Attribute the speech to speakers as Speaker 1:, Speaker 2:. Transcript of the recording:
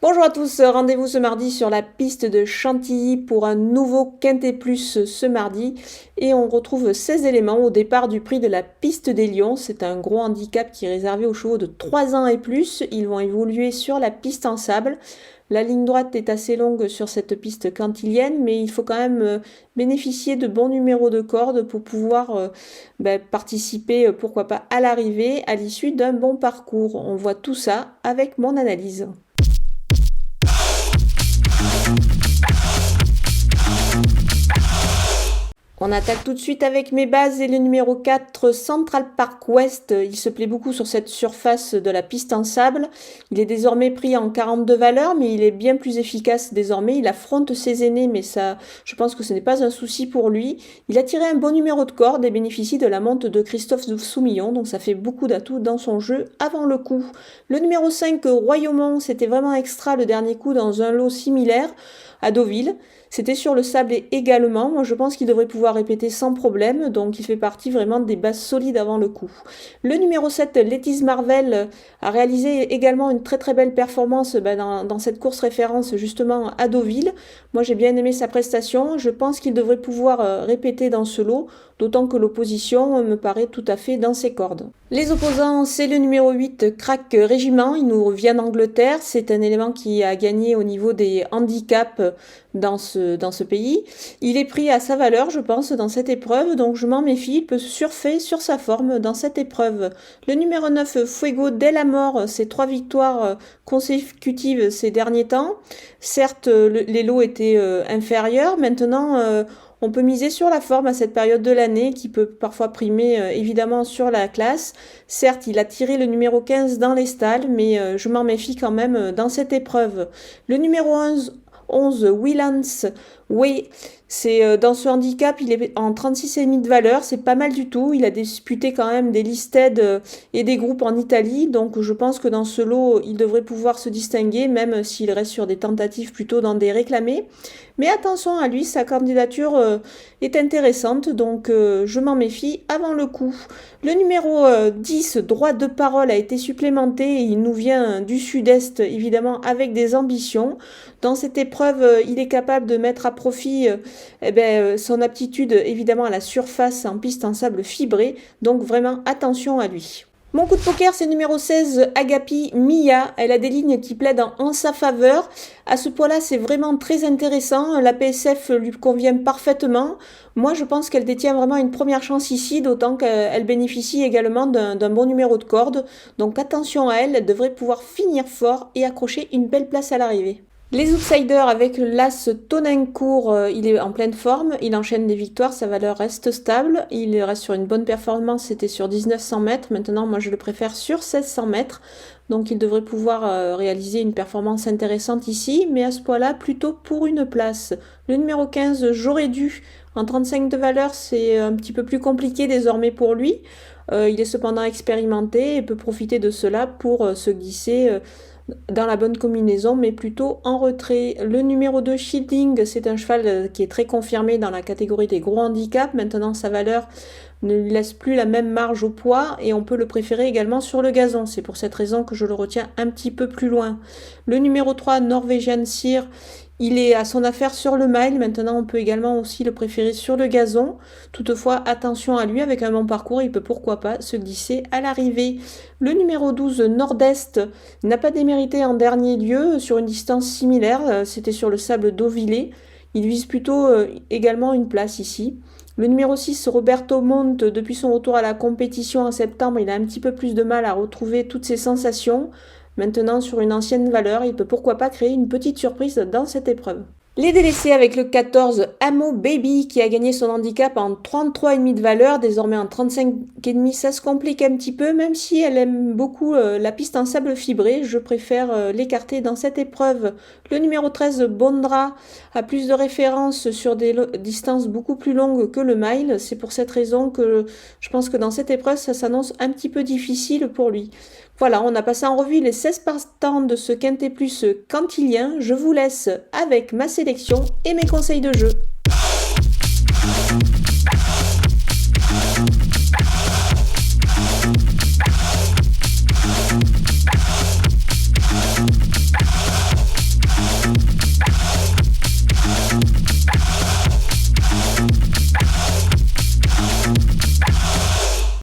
Speaker 1: Bonjour à tous, rendez-vous ce mardi sur la piste de Chantilly pour un nouveau Quintet Plus ce mardi et on retrouve 16 éléments au départ du prix de la piste des Lions. C'est un gros handicap qui est réservé aux chevaux de 3 ans et plus. Ils vont évoluer sur la piste en sable. La ligne droite est assez longue sur cette piste cantilienne, mais il faut quand même bénéficier de bons numéros de corde pour pouvoir participer, pourquoi pas, à l'arrivée à l'issue d'un bon parcours. On voit tout ça avec mon analyse. On attaque tout de suite avec mes bases et le numéro 4, Central Park West. Il se plaît beaucoup sur cette surface de la piste en sable. Il est désormais pris en 42 valeurs, mais il est bien plus efficace désormais. Il affronte ses aînés, mais ça, je pense que ce n'est pas un souci pour lui. Il a tiré un bon numéro de corde et bénéficie de la monte de Christophe Soumillon, donc ça fait beaucoup d'atouts dans son jeu avant le coup. Le numéro 5, Royaumont, c'était vraiment extra le dernier coup dans un lot similaire à Deauville. C'était sur le sable également. Moi, je pense qu'il devrait pouvoir répéter sans problème. Donc, il fait partie vraiment des bases solides avant le coup. Le numéro 7, Lettice Marvel, a réalisé également une très très belle performance dans cette course référence justement à Deauville. Moi, j'ai bien aimé sa prestation. Je pense qu'il devrait pouvoir répéter dans ce lot, d'autant que l'opposition me paraît tout à fait dans ses cordes. Les opposants, c'est le numéro 8, Crack Régiment. Il nous vient d'Angleterre. C'est un élément qui a gagné au niveau des handicaps dans ce pays. Il est pris à sa valeur, je pense, dans cette épreuve, donc je m'en méfie. Il peut surfer sur sa forme dans cette épreuve. Le numéro 9, Fuego del Amor, c'est 3 victoires consécutives ces derniers temps. Certes, les lots étaient inférieurs. Maintenant, on peut miser sur la forme à cette période de l'année qui peut parfois primer évidemment sur la classe. Certes, il a tiré le numéro 15 dans les stalles, mais je m'en méfie quand même dans cette épreuve. Le numéro 11, Willans Way, c'est dans ce handicap, il est en 36,5 de valeur, c'est pas mal du tout. Il a disputé quand même des listed et des groupes en Italie, donc je pense que dans ce lot, il devrait pouvoir se distinguer, même s'il reste sur des tentatives plutôt dans des réclamés. Mais attention à lui, sa candidature est intéressante, donc je m'en méfie avant le coup. Le numéro 10, Droit de parole, a été supplémenté et il nous vient du sud-est, évidemment, avec des ambitions. Dans cette épreuve, il est capable de mettre à profit son aptitude, évidemment, à la surface en piste en sable fibré, donc vraiment attention à lui. Mon coup de poker, c'est numéro 16, Agapi Mia. Elle a des lignes qui plaident en sa faveur. À ce poids-là, c'est vraiment très intéressant. La PSF lui convient parfaitement. Moi, je pense qu'elle détient vraiment une première chance ici, d'autant qu'elle bénéficie également d'un bon numéro de corde. Donc attention à elle, elle devrait pouvoir finir fort et accrocher une belle place à l'arrivée. Les outsiders avec l'As Tonencourt, il est en pleine forme, il enchaîne des victoires, sa valeur reste stable, il reste sur une bonne performance, c'était sur 1900 mètres, maintenant moi je le préfère sur 1600 mètres, donc il devrait pouvoir réaliser une performance intéressante ici, mais à ce poids-là, plutôt pour une place. Le numéro 15, J'aurais dû, en 35 de valeur, c'est un petit peu plus compliqué désormais pour lui, il est cependant expérimenté et peut profiter de cela pour se glisser dans la bonne combinaison, mais plutôt en retrait. Le numéro 2, Shielding, c'est un cheval qui est très confirmé dans la catégorie des gros handicaps. Maintenant, sa valeur ne lui laisse plus la même marge au poids et on peut le préférer également sur le gazon. C'est pour cette raison que je le retiens un petit peu plus loin. Le numéro 3, Norwegian Sear, il est à son affaire sur le mile. Maintenant, on peut également aussi le préférer sur le gazon. Toutefois, attention à lui, avec un bon parcours, il peut pourquoi pas se glisser à l'arrivée. Le numéro 12, Nord-Est, n'a pas démérité en dernier lieu sur une distance similaire. C'était sur le sable d'Auvillé. Il vise plutôt également une place ici. Le numéro 6, Roberto Monte, depuis son retour à la compétition en septembre, il a un petit peu plus de mal à retrouver toutes ses sensations. Maintenant, sur une ancienne valeur, il peut pourquoi pas créer une petite surprise dans cette épreuve. Les délaissés avec le 14, Amo Baby, qui a gagné son handicap en 33,5 de valeur, désormais en 35,5, ça se complique un petit peu, même si elle aime beaucoup la piste en sable fibré, je préfère l'écarter dans cette épreuve. Le numéro 13, Bondra, a plus de références sur des distances beaucoup plus longues que le mile, c'est pour cette raison que je pense que dans cette épreuve, ça s'annonce un petit peu difficile pour lui. Voilà, on a passé en revue les 16 partants de ce Quintet Plus cantilien. Je vous laisse avec ma sélection et mes conseils de jeu.